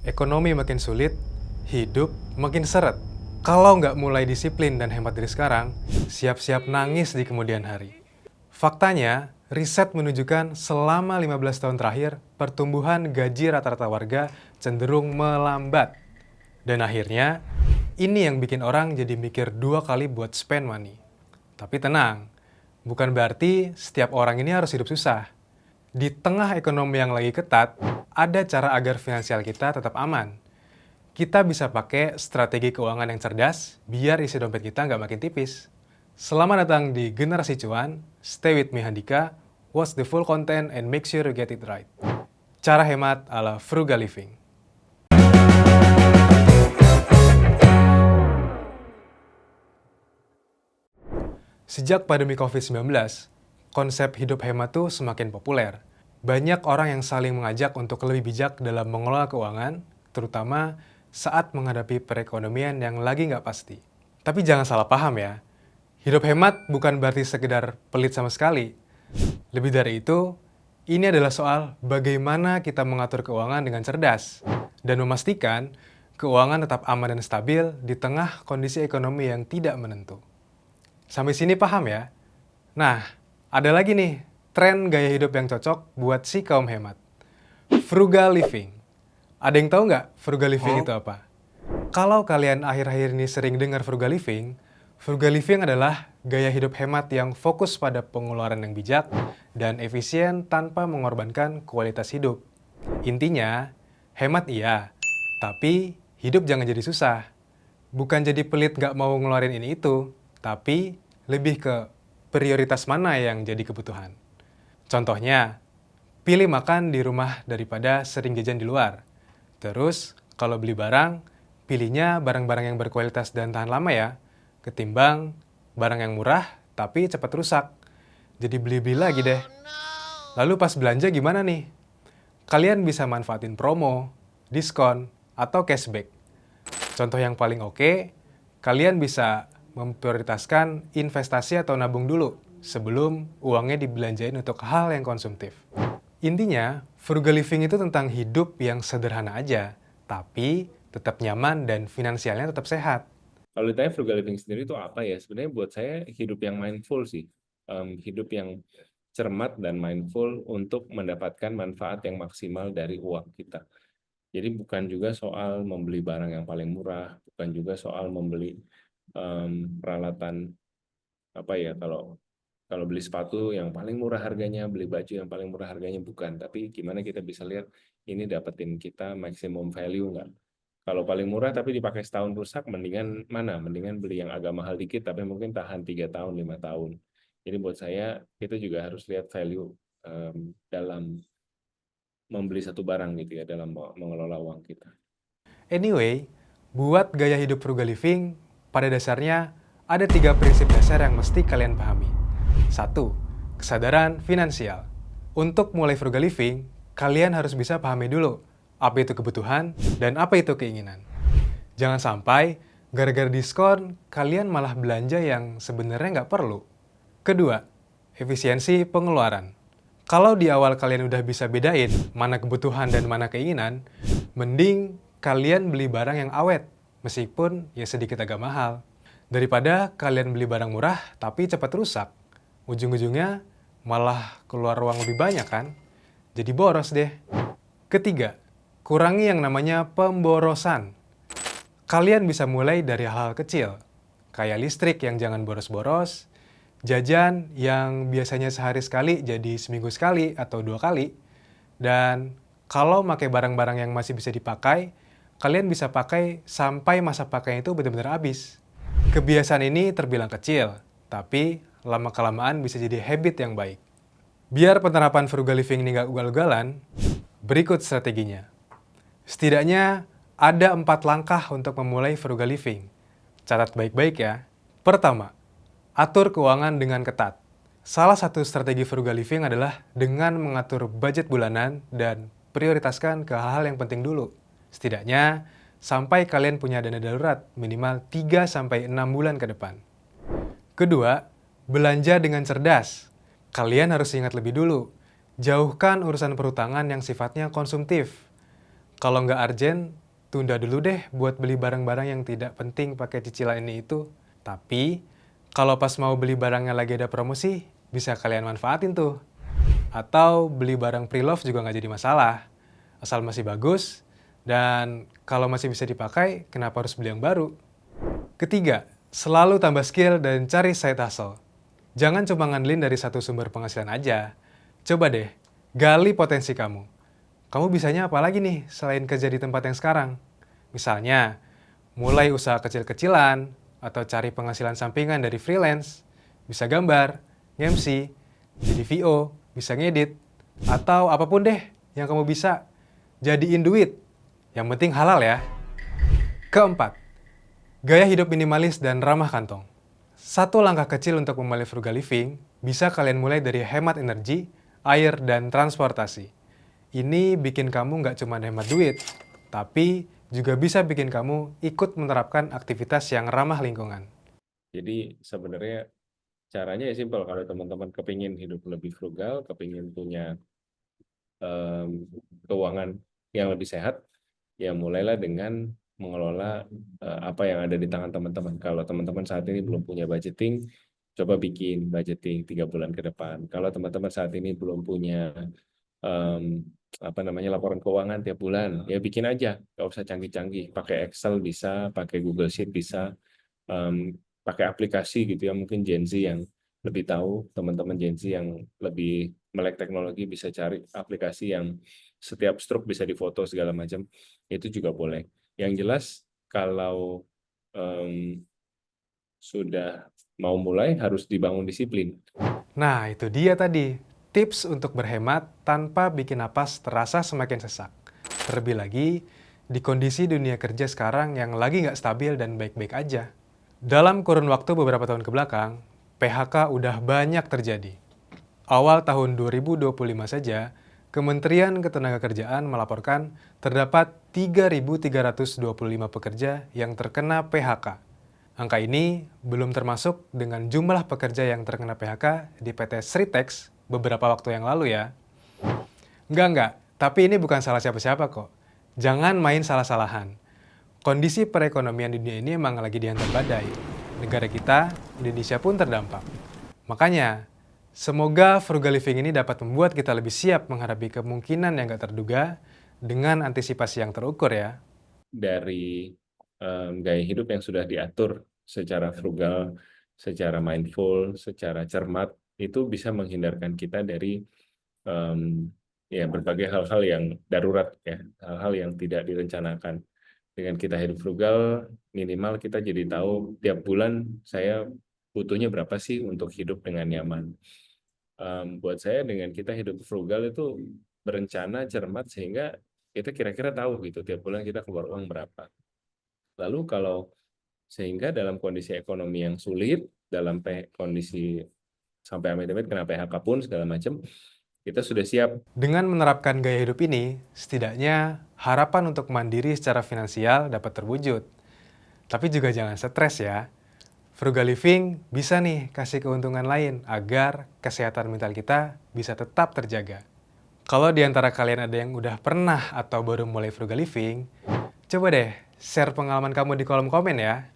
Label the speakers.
Speaker 1: Ekonomi makin sulit, hidup makin seret. Kalau nggak mulai disiplin dan hemat dari sekarang, siap-siap nangis di kemudian hari. Faktanya, riset menunjukkan selama 15 tahun terakhir, pertumbuhan gaji rata-rata warga cenderung melambat. Dan akhirnya, ini yang bikin orang jadi mikir 2 kali buat spend money. Tapi tenang, bukan berarti setiap orang ini harus hidup susah. Di tengah ekonomi yang lagi ketat, ada cara agar finansial kita tetap aman. Kita bisa pakai strategi keuangan yang cerdas, biar isi dompet kita nggak makin tipis. Selamat datang di Generasi Cuan, stay with me Handika, watch the full content and make sure you get it right. Cara hemat ala frugal living. Sejak pandemi COVID-19, konsep hidup hemat tuh semakin populer. Banyak orang yang saling mengajak untuk lebih bijak dalam mengelola keuangan, terutama saat menghadapi perekonomian yang lagi nggak pasti. Tapi jangan salah paham ya, hidup hemat bukan berarti sekedar pelit sama sekali. Lebih dari itu, ini adalah soal bagaimana kita mengatur keuangan dengan cerdas dan memastikan keuangan tetap aman dan stabil di tengah kondisi ekonomi yang tidak menentu. Sampai sini paham ya? Nah, ada lagi nih, tren gaya hidup yang cocok buat si kaum hemat. Frugal living. Ada yang tahu nggak frugal living itu apa? Kalau kalian akhir-akhir ini sering dengar frugal living adalah gaya hidup hemat yang fokus pada pengeluaran yang bijak dan efisien tanpa mengorbankan kualitas hidup. Intinya, hemat iya, tapi hidup jangan jadi susah. Bukan jadi pelit nggak mau ngeluarin ini itu, tapi lebih ke prioritas mana yang jadi kebutuhan. Contohnya, pilih makan di rumah daripada sering jajan di luar. Terus, kalau beli barang, pilihnya barang-barang yang berkualitas dan tahan lama ya, ketimbang barang yang murah tapi cepat rusak. Jadi beli-beli lagi deh. Lalu pas belanja gimana nih? Kalian bisa manfaatin promo, diskon, atau cashback. Contoh yang paling oke, kalian bisa memprioritaskan investasi atau nabung dulu sebelum uangnya dibelanjain untuk hal yang konsumtif. Intinya, frugal living itu tentang hidup yang sederhana aja, tapi tetap nyaman dan finansialnya tetap sehat.
Speaker 2: Kalau ditanya frugal living sendiri itu apa ya? Sebenarnya buat saya hidup yang mindful sih. Hidup yang cermat dan mindful untuk mendapatkan manfaat yang maksimal dari uang kita. Jadi bukan juga soal membeli barang yang paling murah, bukan juga soal membeli peralatan apa ya, kalau beli sepatu yang paling murah harganya, beli baju yang paling murah harganya, bukan. Tapi gimana kita bisa lihat ini dapetin kita maximum value nggak? Kalau paling murah tapi dipakai setahun rusak, mendingan mana? Mendingan beli yang agak mahal dikit tapi mungkin tahan 3 tahun, 5 tahun. Jadi buat saya, kita juga harus lihat value dalam membeli satu barang gitu ya, dalam mengelola uang kita.
Speaker 1: Anyway, buat gaya hidup frugal living, pada dasarnya ada 3 prinsip dasar yang mesti kalian pahami. 1. Kesadaran finansial. Untuk mulai frugal living, kalian harus bisa pahami dulu apa itu kebutuhan dan apa itu keinginan. Jangan sampai gara-gara diskon, kalian malah belanja yang sebenarnya nggak perlu. Kedua, efisiensi pengeluaran. Kalau di awal kalian udah bisa bedain mana kebutuhan dan mana keinginan, mending kalian beli barang yang awet, meskipun ya sedikit agak mahal. Daripada kalian beli barang murah tapi cepat rusak. Ujung-ujungnya malah keluar uang lebih banyak kan? Jadi boros deh. Ketiga, kurangi yang namanya pemborosan. Kalian bisa mulai dari hal-hal kecil, kayak listrik yang jangan boros-boros, jajan yang biasanya sehari sekali jadi seminggu sekali atau 2 kali, dan kalau pakai barang-barang yang masih bisa dipakai, kalian bisa pakai sampai masa pakainya itu benar-benar habis. Kebiasaan ini terbilang kecil, tapi lama-kelamaan bisa jadi habit yang baik. Biar penerapan frugal living ini nggak ugal-ugalan, berikut strateginya. Setidaknya ada 4 langkah untuk memulai frugal living. Catat baik-baik ya. Pertama, atur keuangan dengan ketat. Salah satu strategi frugal living adalah dengan mengatur budget bulanan dan prioritaskan ke hal-hal yang penting dulu. Setidaknya, sampai kalian punya dana darurat minimal 3-6 bulan ke depan. Kedua, belanja dengan cerdas. Kalian harus ingat lebih dulu, jauhkan urusan perhutangan yang sifatnya konsumtif. Kalau nggak urgent, tunda dulu deh buat beli barang-barang yang tidak penting pakai cicilan ini itu. Tapi, kalau pas mau beli barangnya lagi ada promosi, bisa kalian manfaatin tuh. Atau beli barang pre-love juga nggak jadi masalah. Asal masih bagus, dan kalau masih bisa dipakai, kenapa harus beli yang baru? Ketiga, selalu tambah skill dan cari side hustle. Jangan cuma ngandelin dari satu sumber penghasilan aja. Coba deh, gali potensi kamu. Kamu bisanya apa lagi nih selain kerja di tempat yang sekarang? Misalnya, mulai usaha kecil-kecilan, atau cari penghasilan sampingan dari freelance, bisa gambar, MC, jadi VO, bisa ngedit, atau apapun deh yang kamu bisa. Jadiin duit. Yang penting halal ya. Keempat, gaya hidup minimalis dan ramah kantong. Satu langkah kecil untuk memulai frugal living, bisa kalian mulai dari hemat energi, air, dan transportasi. Ini bikin kamu nggak cuma hemat duit, tapi juga bisa bikin kamu ikut menerapkan aktivitas yang ramah lingkungan.
Speaker 2: Jadi sebenarnya caranya ya simpel. Kalau teman-teman kepingin hidup lebih frugal, kepingin punya keuangan yang lebih sehat, ya mulailah dengan mengelola apa yang ada di tangan teman-teman. Kalau teman-teman saat ini belum punya budgeting, coba bikin budgeting 3 bulan ke depan. Kalau teman-teman saat ini belum punya laporan keuangan tiap bulan, ya bikin aja, nggak usah canggih-canggih. Pakai Excel bisa, pakai Google Sheet bisa, pakai aplikasi gitu ya. Mungkin Gen Z yang lebih tahu, teman-teman Gen Z yang lebih melek teknologi bisa cari aplikasi yang setiap stroke bisa difoto segala macam, itu juga boleh. Yang jelas kalau sudah mau mulai harus dibangun disiplin.
Speaker 1: Nah, itu dia tadi, tips untuk berhemat tanpa bikin napas terasa semakin sesak. Terlebih lagi, di kondisi dunia kerja sekarang yang lagi nggak stabil dan baik-baik aja. Dalam kurun waktu beberapa tahun kebelakang, PHK udah banyak terjadi. Awal tahun 2025 saja, Kementerian Ketenagakerjaan melaporkan terdapat 3.325 pekerja yang terkena PHK. Angka ini belum termasuk dengan jumlah pekerja yang terkena PHK di PT Sritex beberapa waktu yang lalu ya. Enggak, tapi ini bukan salah siapa-siapa kok. Jangan main salah-salahan. Kondisi perekonomian dunia ini emang lagi dihantam badai. Negara kita, Indonesia pun terdampak. Makanya, semoga frugal living ini dapat membuat kita lebih siap menghadapi kemungkinan yang gak terduga dengan antisipasi yang terukur ya.
Speaker 2: Dari gaya hidup yang sudah diatur secara frugal, secara mindful, secara cermat, itu bisa menghindarkan kita dari berbagai hal-hal yang darurat ya, hal-hal yang tidak direncanakan. Dengan kita hidup frugal, minimal kita jadi tahu tiap bulan saya butuhnya berapa sih untuk hidup dengan nyaman. Buat saya dengan kita hidup frugal itu berencana, cermat, sehingga kita kira-kira tahu gitu tiap bulan kita keluar uang berapa. Lalu kalau sehingga dalam kondisi ekonomi yang sulit, dalam kondisi sampai amit-amit kena PHK pun segala macam, kita sudah siap.
Speaker 1: Dengan menerapkan gaya hidup ini, setidaknya harapan untuk mandiri secara finansial dapat terwujud. Tapi juga jangan stres ya. Frugal living bisa nih kasih keuntungan lain agar kesehatan mental kita bisa tetap terjaga. Kalau di antara kalian ada yang udah pernah atau baru mulai frugal living, coba deh share pengalaman kamu di kolom komen ya.